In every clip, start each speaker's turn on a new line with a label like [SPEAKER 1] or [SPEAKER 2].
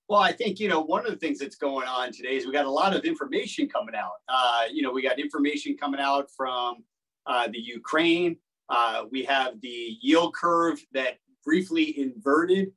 [SPEAKER 1] Well, I think, one of the things that's going on today is we got a lot of information coming out. We got information coming out from the Ukraine. We have the yield curve that briefly inverted.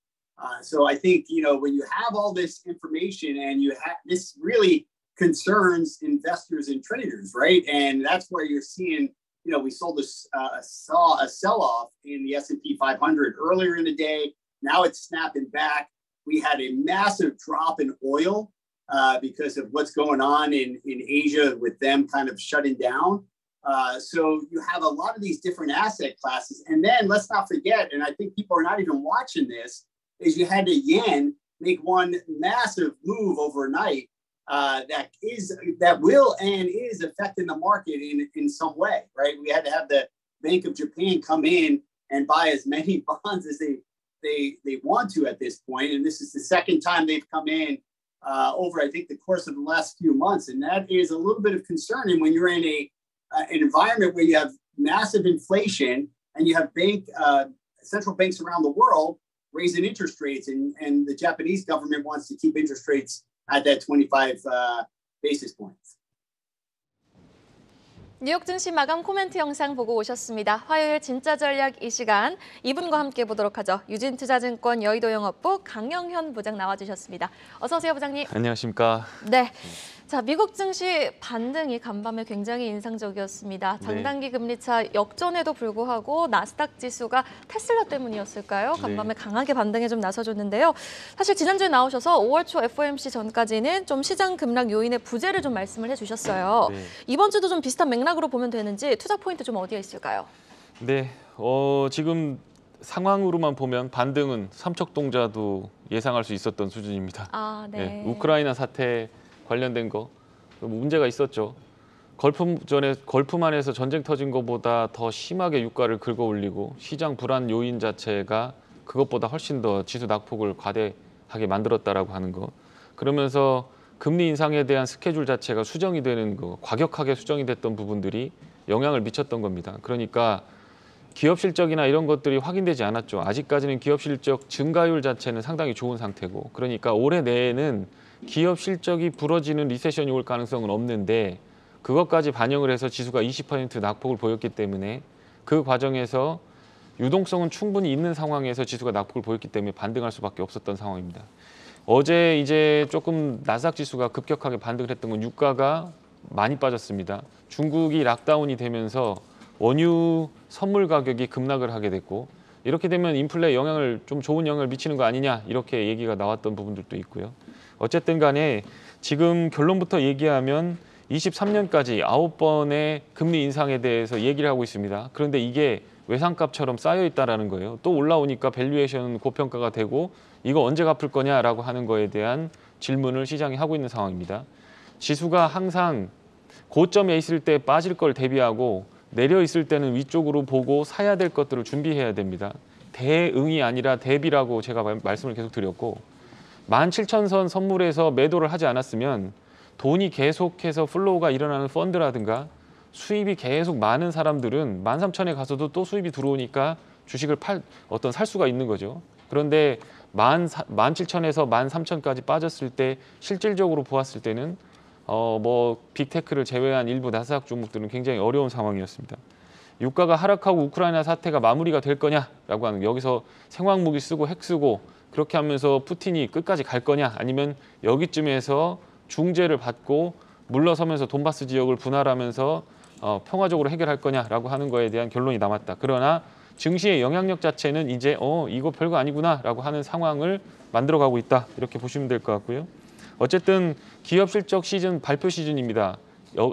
[SPEAKER 1] So I think, when you have all this information and you have this really concerns investors and traders, right? And that's where you're seeing, we saw a sell-off in the S&P 500 earlier in the day. Now it's snapping back. We had a massive drop in oil because of what's going on in Asia with them kind of shutting down. So you have a lot of these different asset classes. And then let's not forget, and I think people are not even watching this, is you had the yen make one massive move overnight that will and is affecting the market in some way, right? We had to have the Bank of Japan come in and buy as many bonds as they want to at this point. And this is the second time they've come in over, I think, the course of the last few months. And that is a little bit of concerning when you're in an environment where you have massive inflation and you have central banks around the world raising interest rates. And the Japanese government wants to keep interest rates at that 25 basis points.
[SPEAKER 2] 뉴욕 증시 마감 코멘트 영상 보고 오셨습니다. 화요일 진짜 전략 이 시간 이분과 함께 보도록 하죠. 유진투자증권 여의도 영업부 강영현 부장 나와주셨습니다. 어서 오세요, 부장님.
[SPEAKER 3] 안녕하십니까.
[SPEAKER 2] 네. 자, 미국 증시 반등이 간밤에 굉장히 인상적이었습니다. 장단기 금리차 역전에도 불구하고 나스닥 지수가 테슬라 때문이었을까요? 간밤에 강하게 반등에 좀 나서줬는데요. 사실 지난주에 나오셔서 5월 초 FOMC 전까지는 좀 시장 급락 요인의 부재를 좀 말씀을 해주셨어요. 네. 이번 주도 좀 비슷한 맥락으로 보면 되는지 투자 포인트 좀 어디에 있을까요?
[SPEAKER 3] 네, 지금 상황으로만 보면 반등은 삼척동자도 예상할 수 있었던 수준입니다.
[SPEAKER 2] 아, 네.
[SPEAKER 3] 우크라이나 사태 관련된 거 문제가 있었죠. 걸프만에서 전쟁 터진 것보다 더 심하게 유가를 긁어올리고 시장 불안 요인 자체가 그것보다 훨씬 더 지수 낙폭을 과대하게 만들었다라고 하는 거. 그러면서 금리 인상에 대한 스케줄 자체가 수정이 되는 거, 과격하게 수정이 됐던 부분들이 영향을 미쳤던 겁니다. 그러니까 기업 실적이나 이런 것들이 확인되지 않았죠. 아직까지는 기업 실적 증가율 자체는 상당히 좋은 상태고, 그러니까 올해 내에는 기업 실적이 부러지는 리세션이 올 가능성은 없는데 그것까지 반영을 해서 지수가 20% 낙폭을 보였기 때문에 그 과정에서 유동성은 충분히 있는 상황에서 지수가 낙폭을 보였기 때문에 반등할 수밖에 없었던 상황입니다. 어제 이제 조금 나스닥 지수가 급격하게 반등을 했던 건 유가가 많이 빠졌습니다. 중국이 락다운이 되면서 원유 선물 가격이 급락을 하게 됐고, 이렇게 되면 인플레에 좀 좋은 영향을 미치는 거 아니냐, 이렇게 얘기가 나왔던 부분들도 있고요. 어쨌든 간에 지금 결론부터 얘기하면 23년까지 9번의 금리 인상에 대해서 얘기를 하고 있습니다. 그런데 이게 외상값처럼 쌓여 있다는 거예요. 또 올라오니까 밸류에이션 고평가가 되고 이거 언제 갚을 거냐라고 하는 거에 대한 질문을 시장이 하고 있는 상황입니다. 지수가 항상 고점에 있을 때 빠질 걸 대비하고 내려 있을 때는 위쪽으로 보고 사야 될 것들을 준비해야 됩니다. 대응이 아니라 대비라고 제가 말씀을 계속 드렸고, 17,000선 선물에서 매도를 하지 않았으면 돈이 계속해서 플로우가 일어나는 펀드라든가 수입이 계속 많은 사람들은 13,000에 가서도 또 수입이 들어오니까 주식을 살 수가 있는 거죠. 그런데 17,000에서 13,000까지 빠졌을 때 실질적으로 보았을 때는 빅테크를 제외한 일부 나스닥 종목들은 굉장히 어려운 상황이었습니다. 유가가 하락하고 우크라이나 사태가 마무리가 될 거냐라고 하는, 여기서 생화무기 쓰고 핵 쓰고 그렇게 하면서 푸틴이 끝까지 갈 거냐, 아니면 여기쯤에서 중재를 받고 물러서면서 돈바스 지역을 분할하면서 평화적으로 해결할 거냐라고 하는 거에 대한 결론이 남았다. 그러나 증시의 영향력 자체는 이제 이거 별거 아니구나라고 하는 상황을 만들어가고 있다, 이렇게 보시면 될 것 같고요. 어쨌든 기업 실적 시즌 발표 시즌입니다.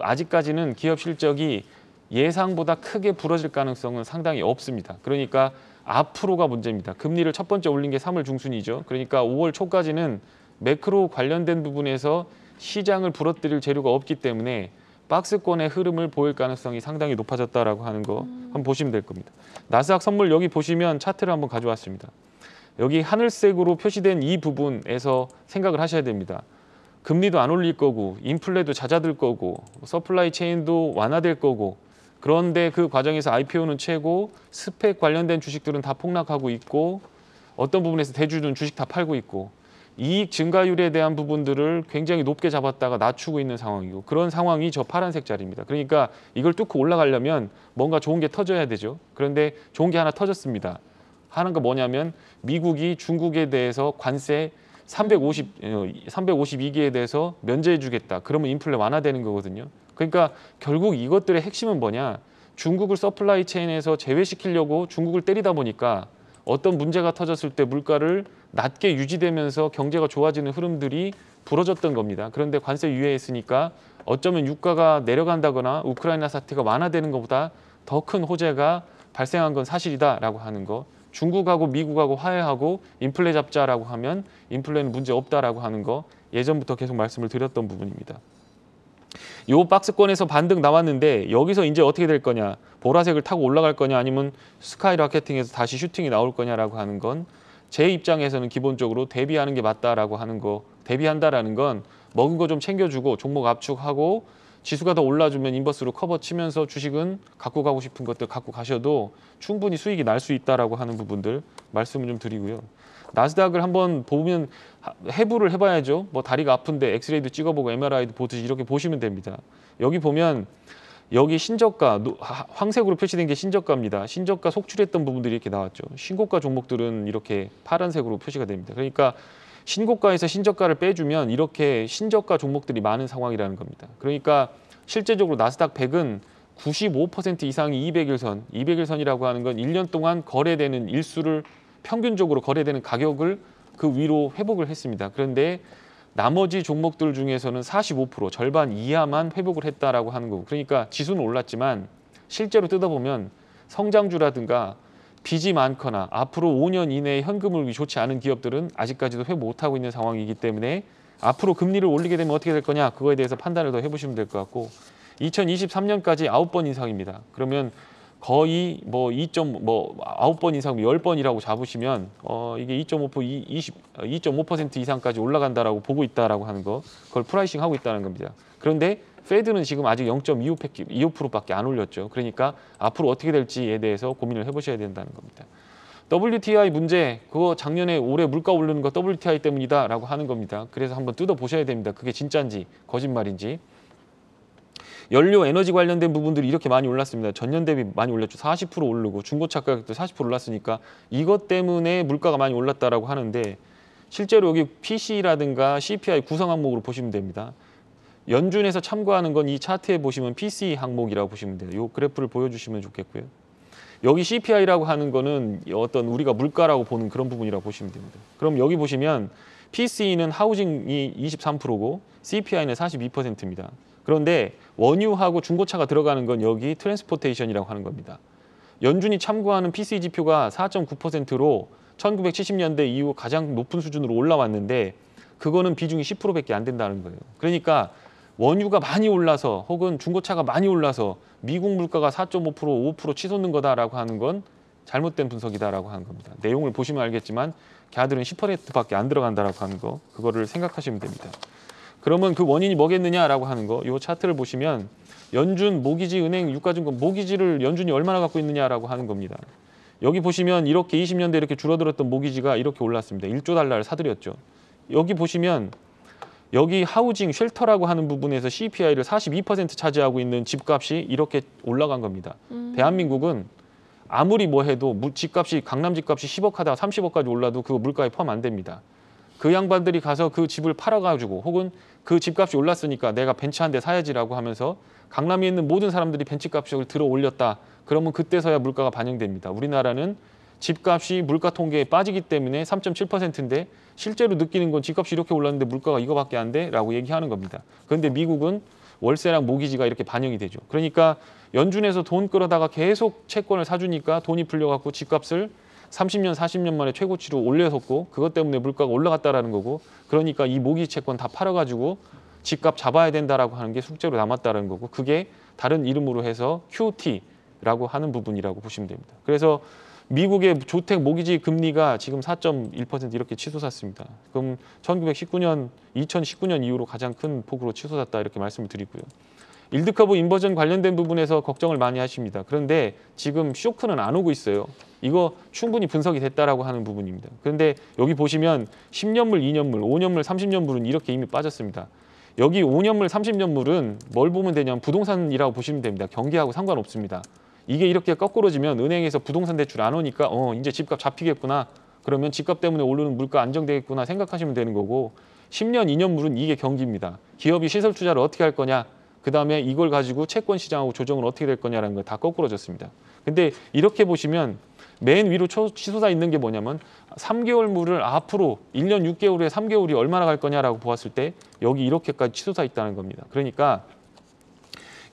[SPEAKER 3] 아직까지는 기업 실적이 예상보다 크게 부러질 가능성은 상당히 없습니다. 그러니까 앞으로가 문제입니다. 금리를 첫 번째 올린 게 3월 중순이죠. 그러니까 5월 초까지는 매크로 관련된 부분에서 시장을 부러뜨릴 재료가 없기 때문에 박스권의 흐름을 보일 가능성이 상당히 높아졌다라고 하는 거 한번 보시면 될 겁니다. 나스닥 선물 여기 보시면 차트를 한번 가져왔습니다. 여기 하늘색으로 표시된 이 부분에서 생각을 하셔야 됩니다. 금리도 안 올릴 거고 인플레도 잦아들 거고 서플라이 체인도 완화될 거고, 그런데 그 과정에서 IPO는 최고, 스펙 관련된 주식들은 다 폭락하고 있고 어떤 부분에서 대주주는 주식 다 팔고 있고, 이익 증가율에 대한 부분들을 굉장히 높게 잡았다가 낮추고 있는 상황이고 그런 상황이 저 파란색 자리입니다. 그러니까 이걸 뚫고 올라가려면 뭔가 좋은 게 터져야 되죠. 그런데 좋은 게 하나 터졌습니다. 하나가 뭐냐면 미국이 중국에 대해서 관세 352개에 대해서 면제해 주겠다. 그러면 인플레 완화되는 거거든요. 그러니까 결국 이것들의 핵심은 뭐냐. 중국을 서플라이 체인에서 제외시키려고 중국을 때리다 보니까 어떤 문제가 터졌을 때 물가를 낮게 유지되면서 경제가 좋아지는 흐름들이 부러졌던 겁니다. 그런데 관세 유예했으니까 어쩌면 유가가 내려간다거나 우크라이나 사태가 완화되는 것보다 더 큰 호재가 발생한 건 사실이다라고 하는 거. 중국하고 미국하고 화해하고 인플레 잡자라고 하면 인플레는 문제 없다라고 하는 거 예전부터 계속 말씀을 드렸던 부분입니다. 요 박스권에서 반등 나왔는데 여기서 이제 어떻게 될 거냐. 보라색을 타고 올라갈 거냐 아니면 스카이라케팅에서 다시 슈팅이 나올 거냐라고 하는 건 제 입장에서는 기본적으로 대비하는 게 맞다라고 하는 거. 대비한다라는 건 먹은 거 좀 챙겨주고 종목 압축하고 지수가 더 올라주면 인버스로 커버 치면서 주식은 갖고 가고 싶은 것들 갖고 가셔도 충분히 수익이 날 수 있다라고 하는 부분들 말씀을 좀 드리고요. 나스닥을 한번 보면 해부를 해봐야죠. 뭐 다리가 아픈데 엑스레이도 찍어보고 MRI도 보듯이 이렇게 보시면 됩니다. 여기 보면 여기 신저가 황색으로 표시된 게 신저가입니다. 신저가 속출했던 부분들이 이렇게 나왔죠. 신고가 종목들은 이렇게 파란색으로 표시가 됩니다. 그러니까 신고가에서 신저가를 빼주면 이렇게 신저가 종목들이 많은 상황이라는 겁니다. 그러니까 실제적으로 나스닥 100은 95% 이상이 200일선, 200일선이라고 하는 건 1년 동안 거래되는 일수를 평균적으로 거래되는 가격을 그 위로 회복을 했습니다. 그런데 나머지 종목들 중에서는 45% 절반 이하만 회복을 했다라고 하는 거고 그러니까 지수는 올랐지만 실제로 뜯어보면 성장주라든가 빚이 많거나 앞으로 5년 이내에 현금을 좋지 않은 기업들은 아직까지도 회복 못하고 있는 상황이기 때문에 앞으로 금리를 올리게 되면 어떻게 될 거냐 그거에 대해서 판단을 더 해보시면 될 것 같고 2023년까지 9번 인상입니다. 그러면 거의 뭐 9번 이상 10번이라고 잡으시면 이게 2.5% 이상까지 올라간다라고 보고 있다라고 하는 거 그걸 프라이싱 하고 있다는 겁니다. 그런데 페드는 지금 아직 0.25%밖에 안 올렸죠. 그러니까 앞으로 어떻게 될지에 대해서 고민을 해보셔야 된다는 겁니다. WTI 문제 그거 작년에 올해 물가 오르는 거 WTI 때문이다라고 하는 겁니다. 그래서 한번 뜯어보셔야 됩니다. 그게 진짜인지 거짓말인지. 연료 에너지 관련된 부분들이 이렇게 많이 올랐습니다. 전년 대비 많이 올랐죠. 40% 오르고 중고차 가격도 40% 올랐으니까 이것 때문에 물가가 많이 올랐다라고 하는데 실제로 여기 PC라든가 CPI 구성 항목으로 보시면 됩니다. 연준에서 참고하는 건 이 차트에 보시면 PC 항목이라고 보시면 돼요. 이 그래프를 보여주시면 좋겠고요. 여기 CPI라고 하는 거는 어떤 우리가 물가라고 보는 그런 부분이라고 보시면 됩니다. 그럼 여기 보시면 PC는 하우징이 23%고 CPI는 42%입니다. 그런데 원유하고 중고차가 들어가는 건 여기 트랜스포테이션이라고 하는 겁니다. 연준이 참고하는 PCE 지표가 4.9%로 1970년대 이후 가장 높은 수준으로 올라왔는데 그거는 비중이 10%밖에 안 된다는 거예요. 그러니까 원유가 많이 올라서 혹은 중고차가 많이 올라서 미국 물가가 4.5%, 5% 치솟는 거다라고 하는 건 잘못된 분석이다라고 하는 겁니다. 내용을 보시면 알겠지만 걔들은 10%밖에 안 들어간다라고 하는 거 그거를 생각하시면 됩니다. 그러면 그 원인이 뭐겠느냐라고 하는 거 이 차트를 보시면 연준, 모기지, 은행, 유가증권 모기지를 연준이 얼마나 갖고 있느냐라고 하는 겁니다. 여기 보시면 이렇게 20년대 이렇게 줄어들었던 모기지가 이렇게 올랐습니다. 1조 달러를 사들였죠. 여기 보시면 여기 하우징, 쉘터라고 하는 부분에서 CPI를 42% 차지하고 있는 집값이 이렇게 올라간 겁니다. 대한민국은 아무리 뭐 해도 집값이 강남 집값이 10억 하다가 30억까지 올라도 그거 물가에 포함 안 됩니다. 그 양반들이 가서 그 집을 팔아가지고 혹은 그 집값이 올랐으니까 내가 벤츠 한 대 사야지라고 하면서 강남에 있는 모든 사람들이 벤츠값을 들어 올렸다. 그러면 그때서야 물가가 반영됩니다. 우리나라는 집값이 물가 통계에 빠지기 때문에 3.7%인데 실제로 느끼는 건 집값이 이렇게 올랐는데 물가가 이거밖에 안 돼? 라고 얘기하는 겁니다. 그런데 미국은 월세랑 모기지가 이렇게 반영이 되죠. 그러니까 연준에서 돈 끌어다가 계속 채권을 사주니까 돈이 풀려갖고 집값을 30년, 40년 만에 최고치로 올려섰고 그것 때문에 물가가 올라갔다라는 거고 그러니까 이 모기 채권 다 팔아가지고 집값 잡아야 된다라고 하는 게 숙제로 남았다라는 거고 그게 다른 이름으로 해서 QT라고 하는 부분이라고 보시면 됩니다. 그래서 미국의 주택 모기지 금리가 지금 4.1% 이렇게 치솟았습니다. 그럼 2019년 이후로 가장 큰 폭으로 치솟았다 이렇게 말씀을 드리고요. 일드커브 인버전 관련된 부분에서 걱정을 많이 하십니다. 그런데 지금 쇼크는 안 오고 있어요. 이거 충분히 분석이 됐다라고 하는 부분입니다. 그런데 여기 보시면 10년물, 2년물, 5년물, 30년물은 이렇게 이미 빠졌습니다. 여기 5년물, 30년물은 뭘 보면 되냐면 부동산이라고 보시면 됩니다. 경기하고 상관없습니다. 이게 이렇게 거꾸로지면 은행에서 부동산 대출 안 오니까 이제 집값 잡히겠구나. 그러면 집값 때문에 오르는 물가 안정되겠구나 생각하시면 되는 거고 10년, 2년물은 이게 경기입니다. 기업이 시설 투자를 어떻게 할 거냐. 그다음에 이걸 가지고 채권 시장하고 조정은 어떻게 될 거냐라는 거 다 거꾸로졌습니다. 근데 이렇게 보시면 맨 위로 치솟아 있는 게 뭐냐면 3개월물을 앞으로 1년 6개월 후에 3개월이 얼마나 갈 거냐라고 보았을 때 여기 이렇게까지 치솟아 있다는 겁니다. 그러니까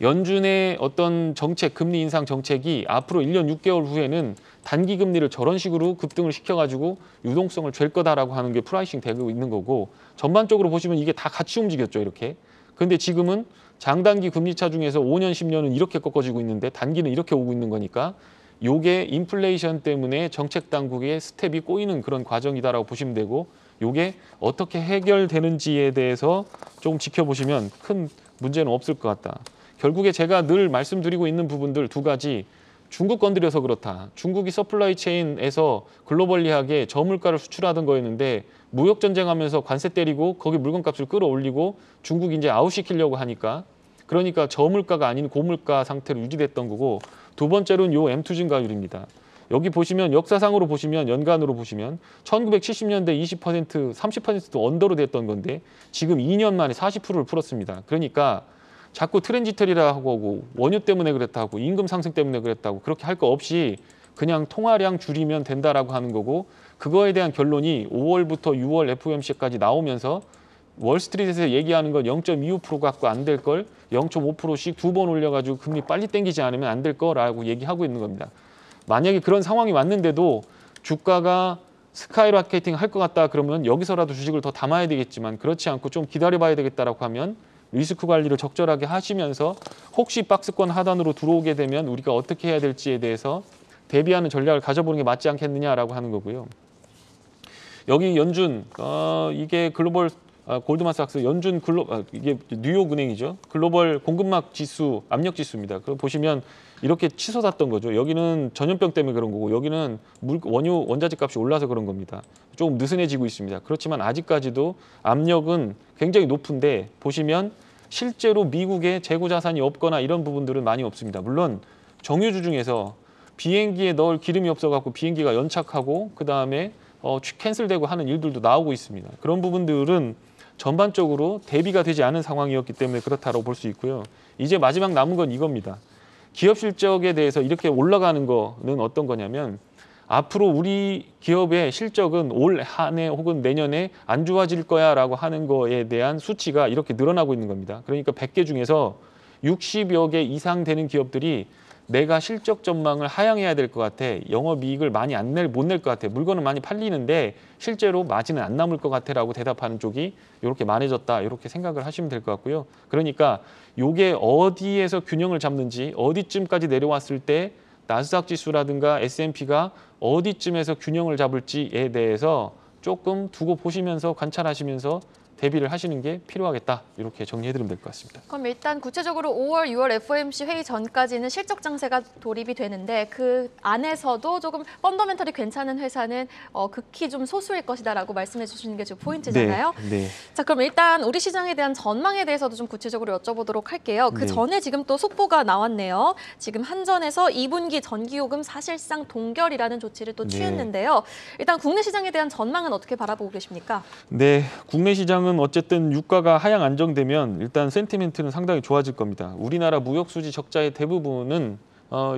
[SPEAKER 3] 연준의 어떤 정책, 금리 인상 정책이 앞으로 1년 6개월 후에는 단기 금리를 저런 식으로 급등을 시켜가지고 유동성을 잴 거다라고 하는 게 프라이싱 되고 있는 거고 전반적으로 보시면 이게 다 같이 움직였죠, 이렇게. 근데 지금은 장단기 금리차 중에서 5년, 10년은 이렇게 꺾어지고 있는데 단기는 이렇게 오고 있는 거니까 요게 인플레이션 때문에 정책 당국의 스텝이 꼬이는 그런 과정이다라고 보시면 되고 요게 어떻게 해결되는지에 대해서 조금 지켜보시면 큰 문제는 없을 것 같다. 결국에 제가 늘 말씀드리고 있는 부분들 두 가지 중국 건드려서 그렇다. 중국이 서플라이 체인에서 글로벌리하게 저물가를 수출하던 거였는데 무역 전쟁하면서 관세 때리고 거기 물건값을 끌어올리고 중국이 이제 아웃시키려고 하니까 그러니까 저물가가 아닌 고물가 상태로 유지됐던 거고 두 번째로는 요 M2 증가율입니다. 여기 보시면 역사상으로 보시면 연간으로 보시면 1970년대 20%, 30%도 언더로 됐던 건데 지금 2년 만에 40%를 풀었습니다. 그러니까 자꾸 트랜지터리라고 하고 원유 때문에 그랬다고 임금 상승 때문에 그랬다고 그렇게 할 거 없이 그냥 통화량 줄이면 된다라고 하는 거고 그거에 대한 결론이 5월부터 6월 FOMC까지 나오면서 월스트리트에서 얘기하는 건 0.25% 갖고 안 될 걸 0.5%씩 두 번 올려가지고 금리 빨리 땡기지 않으면 안 될 거라고 얘기하고 있는 겁니다. 만약에 그런 상황이 왔는데도 주가가 스카이라케이팅 할 것 같다 그러면 여기서라도 주식을 더 담아야 되겠지만 그렇지 않고 좀 기다려봐야 되겠다라고 하면 리스크 관리를 적절하게 하시면서 혹시 박스권 하단으로 들어오게 되면 우리가 어떻게 해야 될지에 대해서 대비하는 전략을 가져보는 게 맞지 않겠느냐라고 하는 거고요. 여기 연준 이게 글로벌 골드만삭스 연준 이게 뉴욕은행이죠. 글로벌 공급망 지수, 압력 지수입니다. 그럼 보시면 이렇게 치솟았던 거죠. 여기는 전염병 때문에 그런 거고 여기는 원유 원자재 값이 올라서 그런 겁니다. 조금 느슨해지고 있습니다. 그렇지만 아직까지도 압력은 굉장히 높은데 보시면 실제로 미국에 재고 자산이 없거나 이런 부분들은 많이 없습니다. 물론 정유주 중에서 비행기에 넣을 기름이 없어갖고 비행기가 연착하고 그 다음에 캔슬되고 하는 일들도 나오고 있습니다. 그런 부분들은 전반적으로 대비가 되지 않은 상황이었기 때문에 그렇다고 볼 수 있고요. 이제 마지막 남은 건 이겁니다. 기업 실적에 대해서 이렇게 올라가는 거는 어떤 거냐면 앞으로 우리 기업의 실적은 올 한 해 혹은 내년에 안 좋아질 거야라고 하는 거에 대한 수치가 이렇게 늘어나고 있는 겁니다. 그러니까 100개 중에서 60여 개 이상 되는 기업들이 내가 실적 전망을 하향해야 될 것 같아. 영업이익을 많이 못 낼 것 같아. 물건은 많이 팔리는데 실제로 마진은 안 남을 것 같아라고 대답하는 쪽이 이렇게 많아졌다. 이렇게 생각을 하시면 될 것 같고요. 그러니까 이게 어디에서 균형을 잡는지 어디쯤까지 내려왔을 때 나스닥 지수라든가 S&P가 어디쯤에서 균형을 잡을지에 대해서 조금 두고 보시면서 관찰하시면서 대비를 하시는 게 필요하겠다. 이렇게 정리해드리면 될 것 같습니다.
[SPEAKER 2] 그럼 일단 구체적으로 5월, 6월 FOMC 회의 전까지는 실적 장세가 돌입이 되는데 그 안에서도 조금 펀더멘털이 괜찮은 회사는 극히 좀 소수일 것이다라고 말씀해 주시는 게 지금 포인트잖아요.
[SPEAKER 3] 네.
[SPEAKER 2] 자, 그럼 일단 우리 시장에 대한 전망에 대해서도 좀 구체적으로 여쭤보도록 할게요. 그 전에 지금 또 속보가 나왔네요. 지금 한전에서 2분기 전기요금 사실상 동결이라는 조치를 또 취했는데요. 일단 국내 시장에 대한 전망은 어떻게 바라보고 계십니까?
[SPEAKER 3] 네, 국내 시장은 어쨌든 유가가 하향 안정되면 일단 센티멘트는 상당히 좋아질 겁니다. 우리나라 무역 수지 적자의 대부분은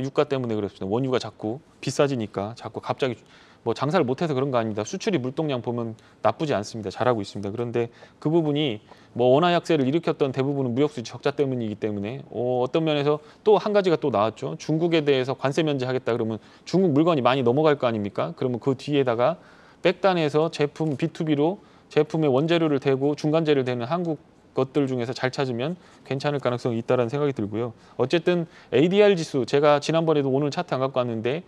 [SPEAKER 3] 유가 때문에 그렇습니다. 원유가 자꾸 비싸지니까 자꾸 갑자기 뭐 장사를 못해서 그런 거 아닙니다. 수출이 물동량 보면 나쁘지 않습니다. 잘하고 있습니다. 그런데 그 부분이 뭐 원화 약세를 일으켰던 대부분은 무역 수지 적자 때문이기 때문에 어떤 면에서 또 한 가지가 또 나왔죠. 중국에 대해서 관세 면제하겠다 그러면 중국 물건이 많이 넘어갈 거 아닙니까? 그러면 그 뒤에다가 백단에서 제품 B2B로 제품의 원재료를 대고 중간재를 대는 한국 것들 중에서 잘 찾으면 괜찮을 가능성이 있다는 생각이 들고요. 어쨌든 ADR 지수 제가 지난번에도 오늘 차트 안 갖고 왔는데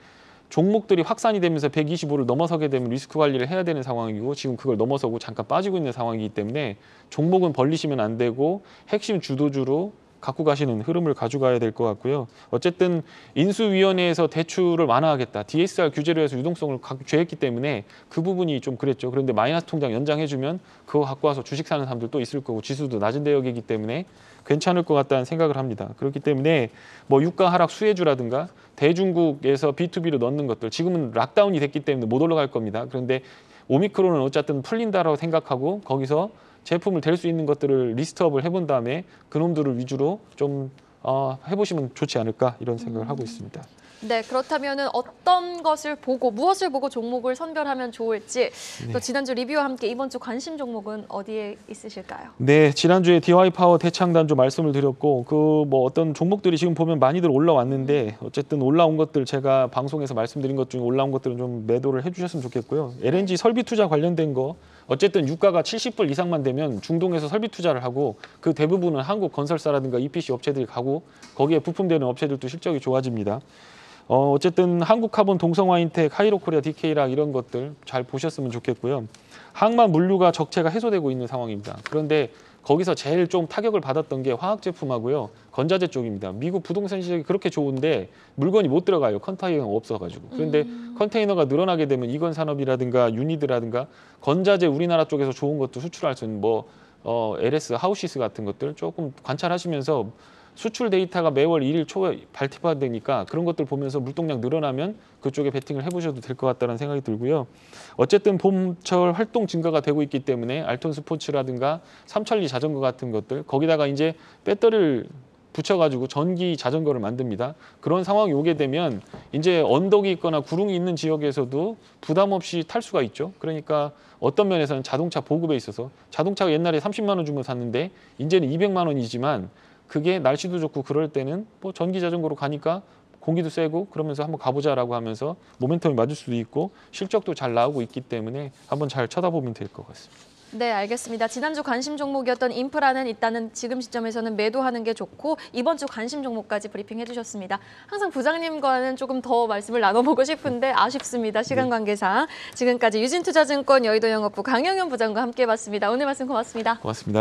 [SPEAKER 3] 종목들이 확산이 되면서 125를 넘어서게 되면 리스크 관리를 해야 되는 상황이고 지금 그걸 넘어서고 잠깐 빠지고 있는 상황이기 때문에 종목은 벌리시면 안 되고 핵심 주도주로 갖고 가시는 흐름을 가져가야 될 것 같고요. 어쨌든 인수위원회에서 대출을 완화하겠다. DSR 규제로 해서 유동성을 제했기 때문에 그 부분이 좀 그랬죠. 그런데 마이너스 통장 연장해주면 그거 갖고 와서 주식 사는 사람들도 있을 거고 지수도 낮은 대역이기 때문에 괜찮을 것 같다는 생각을 합니다. 그렇기 때문에 뭐 유가 하락 수혜주라든가 대중국에서 B2B로 넣는 것들 지금은 락다운이 됐기 때문에 못 올라갈 겁니다. 그런데 오미크론은 어쨌든 풀린다라고 생각하고 거기서 제품을 댈 수 있는 것들을 리스트업을 해본 다음에 그놈들을 위주로 좀 해보시면 좋지 않을까 이런 생각을 하고 있습니다.
[SPEAKER 2] 네, 그렇다면 어떤 것을 보고 무엇을 보고 종목을 선별하면 좋을지 또 지난주 리뷰와 함께 이번 주 관심 종목은 어디에 있으실까요?
[SPEAKER 3] 네, 지난주에 DY파워 대창단조 말씀을 드렸고 그 뭐 어떤 종목들이 지금 보면 많이들 올라왔는데 어쨌든 올라온 것들 제가 방송에서 말씀드린 것 중에 올라온 것들은 좀 매도를 해주셨으면 좋겠고요. LNG 설비 투자 관련된 거 어쨌든 유가가 70불 이상만 되면 중동에서 설비 투자를 하고 그 대부분은 한국 건설사라든가 EPC 업체들이 가고 거기에 부품되는 업체들도 실적이 좋아집니다. 어쨌든 한국카본, 동성화인텍, 하이로코리아, DK락 이런 것들 잘 보셨으면 좋겠고요. 항만 물류가 적체가 해소되고 있는 상황입니다. 그런데 거기서 제일 좀 타격을 받았던 게 화학 제품하고요. 건자재 쪽입니다. 미국 부동산 시장이 그렇게 좋은데 물건이 못 들어가요. 컨테이너가 없어가지고. 그런데 컨테이너가 늘어나게 되면 이건 산업이라든가 유니드라든가 건자재 우리나라 쪽에서 좋은 것도 수출할 수 있는 뭐 LS, 하우시스 같은 것들 조금 관찰하시면서 수출 데이터가 매월 1일 초에 발표되니까 그런 것들 보면서 물동량 늘어나면 그쪽에 베팅을 해보셔도 될 것 같다는 생각이 들고요. 어쨌든 봄철 활동 증가가 되고 있기 때문에 알톤 스포츠라든가 삼천리 자전거 같은 것들 거기다가 이제 배터리를 붙여가지고 전기 자전거를 만듭니다. 그런 상황이 오게 되면 이제 언덕이 있거나 구릉이 있는 지역에서도 부담 없이 탈 수가 있죠. 그러니까 어떤 면에서는 자동차 보급에 있어서 자동차가 옛날에 30만 원 주면 샀는데 이제는 200만 원이지만 그게 날씨도 좋고 그럴 때는 뭐 전기 자전거로 가니까 공기도 쐬고 그러면서 한번 가보자라고 하면서 모멘텀이 맞을 수도 있고 실적도 잘 나오고 있기 때문에 한번 잘 쳐다보면 될 것 같습니다.
[SPEAKER 2] 네, 알겠습니다. 지난주 관심 종목이었던 인프라는 일단은 지금 시점에서는 매도하는 게 좋고 이번 주 관심 종목까지 브리핑 해주셨습니다. 항상 부장님과는 조금 더 말씀을 나눠보고 싶은데 아쉽습니다. 시간 관계상. 지금까지 유진투자증권 여의도 영업부 강영현 부장과 함께해봤습니다. 오늘 말씀 고맙습니다.
[SPEAKER 3] 고맙습니다.